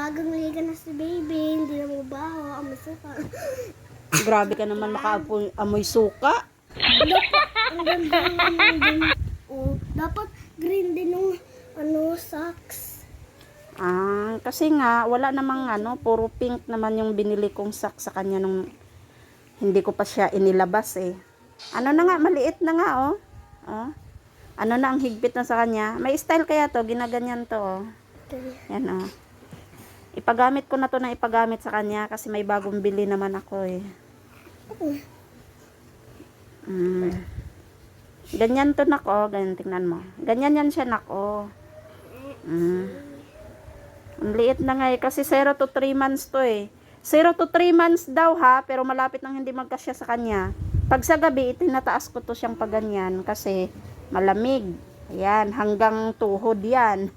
Maagang liga na si baby, hindi na mabaho, amoy suka. Grabe ka naman makaamoy suka. Ang ganda ng ano din. Oh, dapat green din yung socks. Kasi nga, wala namang puro pink naman yung binili kong sock sa kanya nung hindi ko pa siya inilabas eh. Ano na nga, maliit na nga oh. Oh. Ano na ang higpit na sa kanya. May style kaya to, ginaganyan to oh. Yan oh. Ipagamit ko na to na ipagamit sa kanya kasi may bagong bili naman ako eh. Ganyan to nako, ganyan tingnan mo. Ganyan yan siya nako. Ang liit na nga eh, kasi 0 to 3 months to eh. 0 to 3 months daw ha, pero malapit nang hindi magkasya sa kanya. Pag sa gabi, itinataas ko to siyang paganyan kasi malamig. Ayan, hanggang tuhod yan.